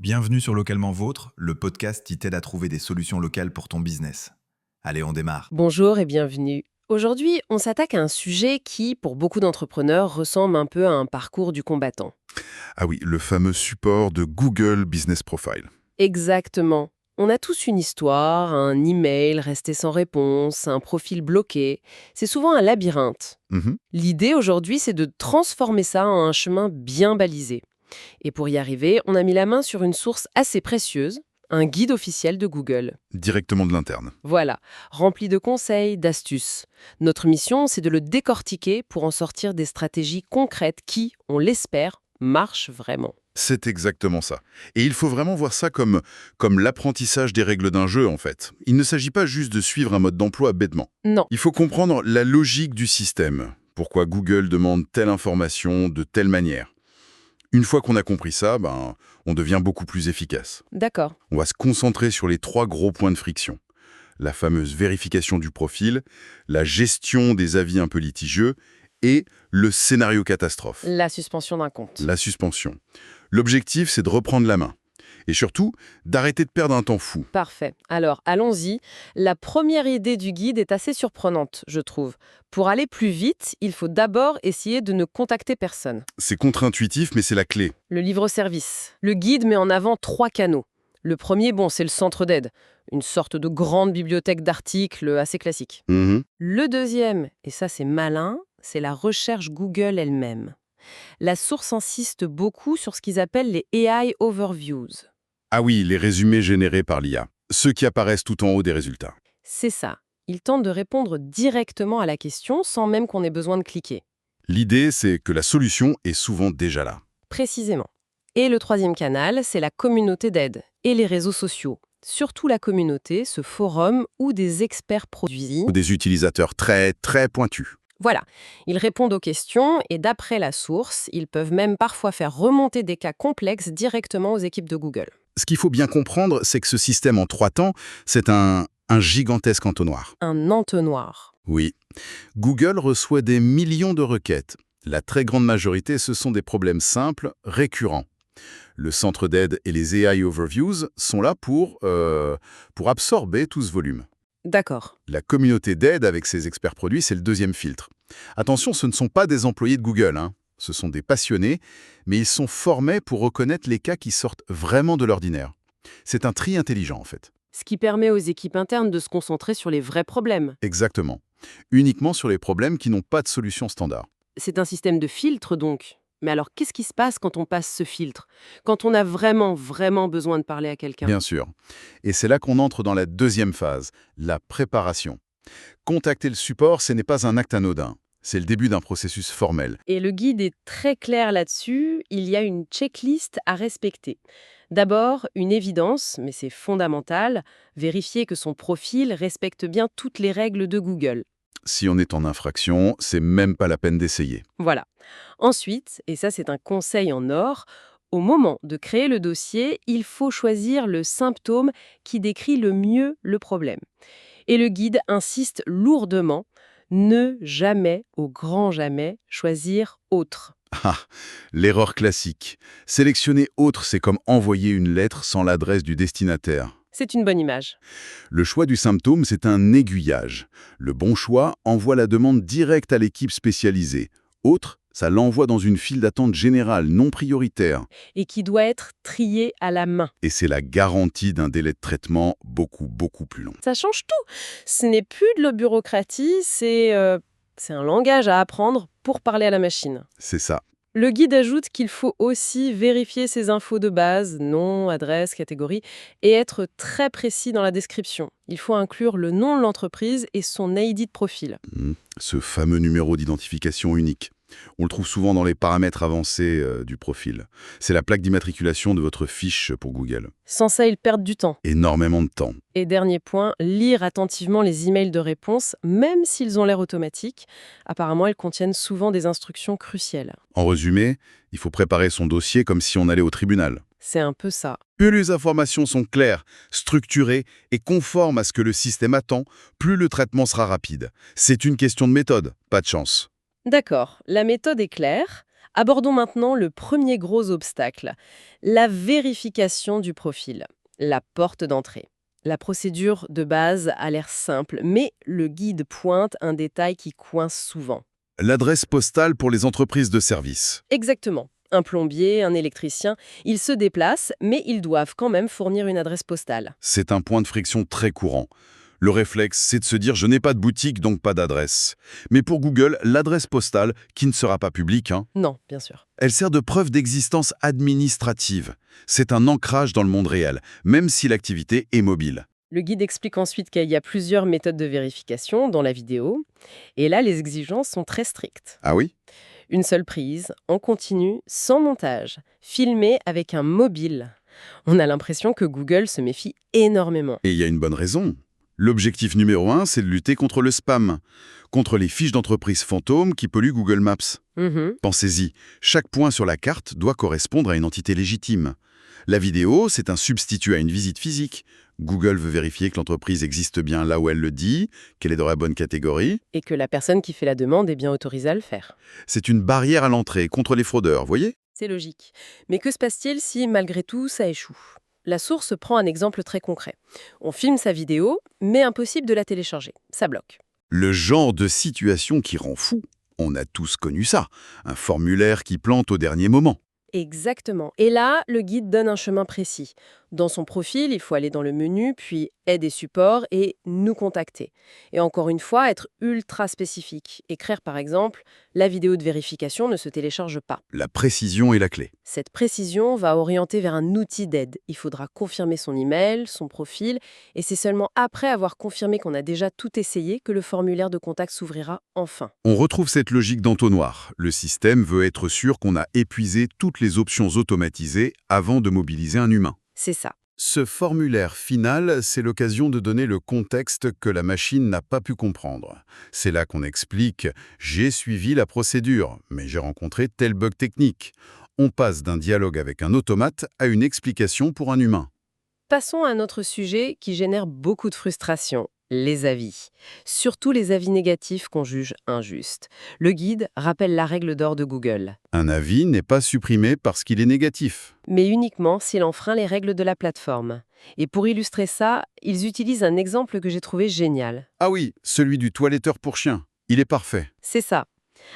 Bienvenue sur Localement Vôtre, le podcast qui t'aide à trouver des solutions locales pour ton business. Allez, on démarre. Bonjour et bienvenue. Aujourd'hui, on s'attaque à un sujet qui, pour beaucoup d'entrepreneurs, ressemble un peu à un parcours du combattant. Ah oui, le fameux support de Google Business Profile. Exactement. On a tous une histoire, un email resté sans réponse, un profil bloqué. C'est souvent un labyrinthe. Mhm. L'idée aujourd'hui, c'est de transformer ça en un chemin bien balisé. Et pour y arriver, on a mis la main sur une source assez précieuse, un guide officiel de Google. Directement de l'interne. Voilà, rempli de conseils, d'astuces. Notre mission, c'est de le décortiquer pour en sortir des stratégies concrètes qui, on l'espère, marchent vraiment. C'est exactement ça. Et il faut vraiment voir ça comme l'apprentissage des règles d'un jeu, en fait. Il ne s'agit pas juste de suivre un mode d'emploi bêtement. Non, Il faut comprendre la logique du système. Pourquoi Google demande telle information de telle manière. Une fois qu'on a compris ça, on devient beaucoup plus efficace. d'accord. On va se concentrer sur les 3 gros points de friction. La fameuse vérification du profil, la gestion des avis un peu litigieux et le scénario catastrophe, La suspension d'un compte. la suspension. L'objectif, c'est de reprendre la main. Et surtout, d'arrêter de perdre un temps fou. Parfait. Alors, allons-y. La première idée du guide est assez surprenante, je trouve. Pour aller plus vite, il faut d'abord essayer de ne contacter personne. C'est contre-intuitif, mais c'est la clé. Le livre-service. Le guide met en avant 3 canaux. Le premier, c'est le centre d'aide. Une sorte de grande bibliothèque d'articles assez classique. Mhm. Le deuxième, et ça c'est malin, c'est la recherche Google elle-même. La source insiste beaucoup sur ce qu'ils appellent les AI Overviews. Ah oui, les résumés générés par l'IA. Ceux qui apparaissent tout en haut des résultats. C'est ça. Ils tentent de répondre directement à la question sans même qu'on ait besoin de cliquer. L'idée, c'est que la solution est souvent déjà là. Précisément. Et le troisième canal, c'est la communauté d'aide et les réseaux sociaux. Surtout la communauté, ce forum où des experts produits. Ou des utilisateurs très, très pointus. Voilà, ils répondent aux questions et d'après la source, ils peuvent même parfois faire remonter des cas complexes directement aux équipes de Google. Ce qu'il faut bien comprendre, c'est que ce système en 3 temps, c'est un gigantesque entonnoir. Un entonnoir. Oui. Google reçoit des millions de requêtes. La très grande majorité, ce sont des problèmes simples, récurrents. Le centre d'aide et les AI Overviews sont là pour absorber tout ce volume. D'accord. La communauté d'aide avec ses experts produits, c'est le deuxième filtre. Attention, ce ne sont pas des employés de Google, hein. Ce sont des passionnés, mais ils sont formés pour reconnaître les cas qui sortent vraiment de l'ordinaire. C'est un tri intelligent, en fait. Ce qui permet aux équipes internes de se concentrer sur les vrais problèmes. Exactement. Uniquement sur les problèmes qui n'ont pas de solution standard. C'est un système de filtre donc. Mais alors, qu'est-ce qui se passe quand on passe ce filtre? Quand on a vraiment, vraiment besoin de parler à quelqu'un? Bien sûr. Et c'est là qu'on entre dans la deuxième phase, la préparation. Contacter le support, ce n'est pas un acte anodin. C'est le début d'un processus formel. Et le guide est très clair là-dessus, il y a une checklist à respecter. D'abord, une évidence, mais c'est fondamental, vérifier que son profil respecte bien toutes les règles de Google. Si on est en infraction, c'est même pas la peine d'essayer. Voilà. Ensuite, et ça c'est un conseil en or, au moment de créer le dossier, il faut choisir le symptôme qui décrit le mieux le problème. Et le guide insiste lourdement, ne jamais, au grand jamais, choisir autre. Ah, l'erreur classique. Sélectionner autre, c'est comme envoyer une lettre sans l'adresse du destinataire. C'est une bonne image. Le choix du symptôme, c'est un aiguillage. Le bon choix envoie la demande directe à l'équipe spécialisée. Autre, ça l'envoie dans une file d'attente générale, non prioritaire. Et qui doit être trié à la main. Et c'est la garantie d'un délai de traitement beaucoup, beaucoup plus long. Ça change tout. Ce n'est plus de la bureaucratie, c'est un langage à apprendre pour parler à la machine. C'est ça. Le guide ajoute qu'il faut aussi vérifier ses infos de base, nom, adresse, catégorie, et être très précis dans la description. Il faut inclure le nom de l'entreprise et son ID de profil. Ce fameux numéro d'identification unique. On le trouve souvent dans les paramètres avancés du profil. C'est la plaque d'immatriculation de votre fiche pour Google. Sans ça, ils perdent du temps. Énormément de temps. Et dernier point, lire attentivement les emails de réponse, même s'ils ont l'air automatiques. Apparemment, ils contiennent souvent des instructions cruciales. En résumé, il faut préparer son dossier comme si on allait au tribunal. C'est un peu ça. Plus les informations sont claires, structurées et conformes à ce que le système attend, plus le traitement sera rapide. C'est une question de méthode, pas de chance. D'accord, la méthode est claire. Abordons maintenant le premier gros obstacle, la vérification du profil, la porte d'entrée. La procédure de base a l'air simple, mais le guide pointe un détail qui coince souvent. L'adresse postale pour les entreprises de services. Exactement. Un plombier, un électricien, ils se déplacent, mais ils doivent quand même fournir une adresse postale. C'est un point de friction très courant. Le réflexe, c'est de se dire « je n'ai pas de boutique, donc pas d'adresse ». Mais pour Google, l'adresse postale, qui ne sera pas publique, Non, bien sûr. elle sert de preuve d'existence administrative. C'est un ancrage dans le monde réel, même si l'activité est mobile. Le guide explique ensuite qu'il y a plusieurs méthodes de vérification dans la vidéo. Et là, les exigences sont très strictes. Ah oui? Une seule prise, en continu, sans montage, filmée avec un mobile. On a l'impression que Google se méfie énormément. Et il y a une bonne raison. L'objectif numéro 1, c'est de lutter contre le spam, contre les fiches d'entreprise fantômes qui polluent Google Maps. Mhm. Pensez-y, chaque point sur la carte doit correspondre à une entité légitime. La vidéo, c'est un substitut à une visite physique. Google veut vérifier que l'entreprise existe bien là où elle le dit, qu'elle est dans la bonne catégorie. Et que la personne qui fait la demande est bien autorisée à le faire. C'est une barrière à l'entrée contre les fraudeurs, voyez? C'est logique. Mais que se passe-t-il si, malgré tout, ça échoue? La source prend un exemple très concret. On filme sa vidéo, mais impossible de la télécharger. Ça bloque. Le genre de situation qui rend fou. On a tous connu ça. Un formulaire qui plante au dernier moment. Exactement. Et là, le guide donne un chemin précis. Dans son profil, il faut aller dans le menu, puis Aide et support et Nous contacter. Et encore une fois, être ultra spécifique. Écrire par exemple, la vidéo de vérification ne se télécharge pas. La précision est la clé. Cette précision va orienter vers un outil d'aide. Il faudra confirmer son email, son profil, et c'est seulement après avoir confirmé qu'on a déjà tout essayé que le formulaire de contact s'ouvrira enfin. On retrouve cette logique d'entonnoir. Le système veut être sûr qu'on a épuisé toutes les options automatisées avant de mobiliser un humain. C'est ça. Ce formulaire final, c'est l'occasion de donner le contexte que la machine n'a pas pu comprendre. C'est là qu'on explique « j'ai suivi la procédure, mais j'ai rencontré tel bug technique ». On passe d'un dialogue avec un automate à une explication pour un humain. Passons à un autre sujet qui génère beaucoup de frustration, les avis. Surtout les avis négatifs qu'on juge injustes. Le guide rappelle la règle d'or de Google, Un avis n'est pas supprimé parce qu'il est négatif. mais uniquement s'il enfreint les règles de la plateforme. Et pour illustrer ça, ils utilisent un exemple que j'ai trouvé génial. Ah oui, celui du toiletteur pour chien. Il est parfait. C'est ça.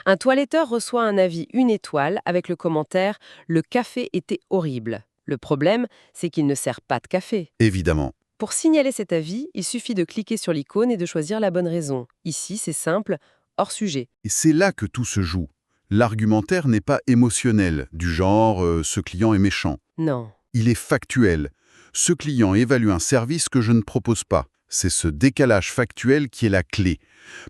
Un toiletteur reçoit un avis 1 étoile avec le commentaire « Le café était horrible ». Le problème, c'est qu'il ne sert pas de café. Évidemment. Pour signaler cet avis, il suffit de cliquer sur l'icône et de choisir la bonne raison. Ici, c'est simple, hors sujet. Et c'est là que tout se joue. L'argumentaire n'est pas émotionnel, du genre ce client est méchant ». Non. Il est factuel. Ce client évalue un service que je ne propose pas. C'est ce décalage factuel qui est la clé,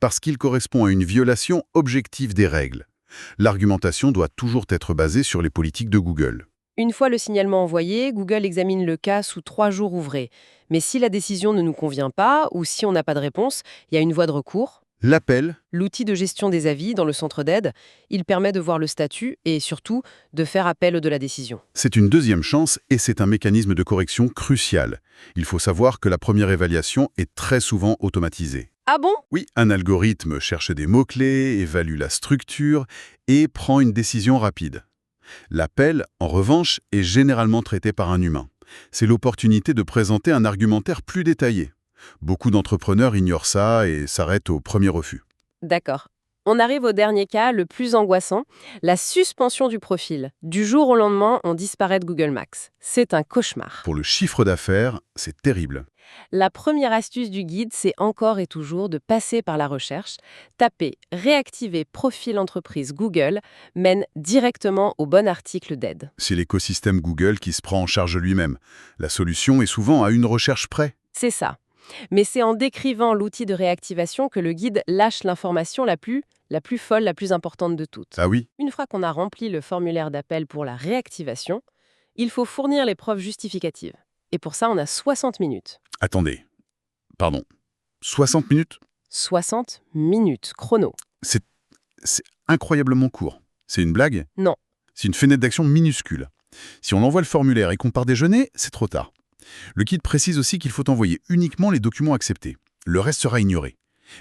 parce qu'il correspond à une violation objective des règles. L'argumentation doit toujours être basée sur les politiques de Google. Une fois le signalement envoyé, Google examine le cas sous 3 jours ouvrés. Mais si la décision ne nous convient pas ou si on n'a pas de réponse, il y a une voie de recours. L'appel, L'outil de gestion des avis dans le centre d'aide, il permet de voir le statut et surtout de faire appel de la décision. c'est une deuxième chance et c'est un mécanisme de correction crucial. Il faut savoir que la première évaluation est très souvent automatisée. Ah bon? Oui, un algorithme cherche des mots-clés, évalue la structure et prend une décision rapide. L'appel, en revanche, est généralement traité par un humain. C'est l'opportunité de présenter un argumentaire plus détaillé. Beaucoup d'entrepreneurs ignorent ça et s'arrêtent au premier refus. D'accord. On arrive au dernier cas, le plus angoissant, la suspension du profil. Du jour au lendemain, on disparaît de Google Maps. C'est un cauchemar. Pour le chiffre d'affaires, c'est terrible. La première astuce du guide, c'est encore et toujours de passer par la recherche. Taper « Réactiver profil entreprise Google » mène directement au bon article d'aide. C'est l'écosystème Google qui se prend en charge lui-même. La solution est souvent à une recherche près. C'est ça. Mais c'est en décrivant l'outil de réactivation que le guide lâche l'information la plus folle, la plus importante de toutes. Ah oui? Une fois qu'on a rempli le formulaire d'appel pour la réactivation, il faut fournir les preuves justificatives. Et pour ça, on a 60 minutes. Attendez. Pardon. 60 minutes? 60 minutes, chrono. C'est incroyablement court. C'est une blague? Non. C'est une fenêtre d'action minuscule. Si on envoie le formulaire et qu'on part déjeuner, c'est trop tard. Le guide précise aussi qu'il faut envoyer uniquement les documents acceptés. Le reste sera ignoré.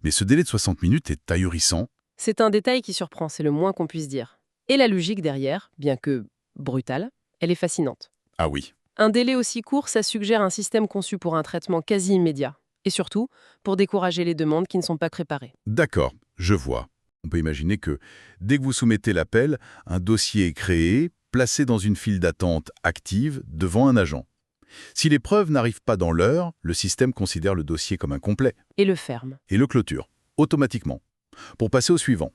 Mais ce délai de 60 minutes est ahurissant. C'est un détail qui surprend, c'est le moins qu'on puisse dire. Et la logique derrière, bien que brutale, elle est fascinante. Ah oui. Un délai aussi court, ça suggère un système conçu pour un traitement quasi immédiat. Et surtout, pour décourager les demandes qui ne sont pas préparées. D'accord, je vois. On peut imaginer que dès que vous soumettez l'appel, un dossier est créé, placé dans une file d'attente active devant un agent. Si les preuves n'arrivent pas dans l'heure, le système considère le dossier comme incomplet Et le ferme. et le clôture, automatiquement, pour passer au suivant.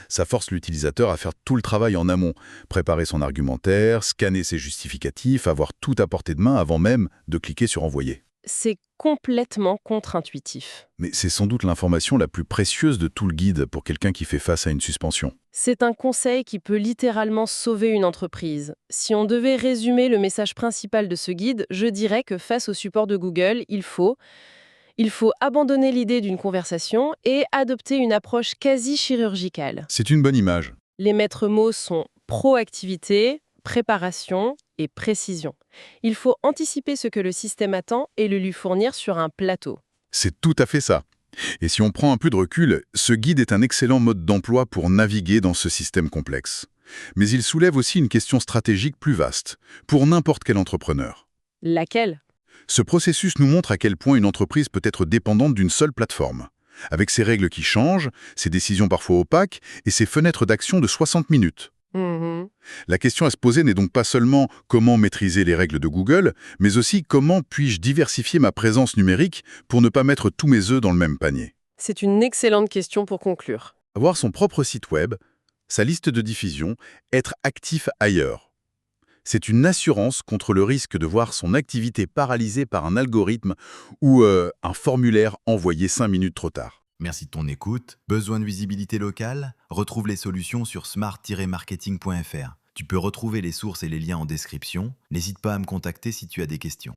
Ça force l'utilisateur à faire tout le travail en amont, préparer son argumentaire, scanner ses justificatifs, avoir tout à portée de main avant même de cliquer sur Envoyer. C'est complètement contre-intuitif. Mais c'est sans doute l'information la plus précieuse de tout le guide pour quelqu'un qui fait face à une suspension. C'est un conseil qui peut littéralement sauver une entreprise. Si on devait résumer le message principal de ce guide, je dirais que face au support de Google, il faut abandonner l'idée d'une conversation et adopter une approche quasi chirurgicale. C'est une bonne image. Les maîtres mots sont proactivité, préparation et précision. Il faut anticiper ce que le système attend et le lui fournir sur un plateau. C'est tout à fait ça. Et si on prend un peu de recul, ce guide est un excellent mode d'emploi pour naviguer dans ce système complexe. Mais il soulève aussi une question stratégique plus vaste, pour n'importe quel entrepreneur. Laquelle? Ce processus nous montre à quel point une entreprise peut être dépendante d'une seule plateforme, avec ses règles qui changent, ses décisions parfois opaques et ses fenêtres d'action de 60 minutes. La question à se poser n'est donc pas seulement comment maîtriser les règles de Google, mais aussi comment puis-je diversifier ma présence numérique pour ne pas mettre tous mes œufs dans le même panier. C'est une excellente question pour conclure. Avoir son propre site web, sa liste de diffusion, être actif ailleurs. C'est une assurance contre le risque de voir son activité paralysée par un algorithme ou un formulaire envoyé 5 minutes trop tard. Merci de ton écoute. Besoin de visibilité locale? Retrouve les solutions sur smart-marketing.fr. Tu peux retrouver les sources et les liens en description. N'hésite pas à me contacter si tu as des questions.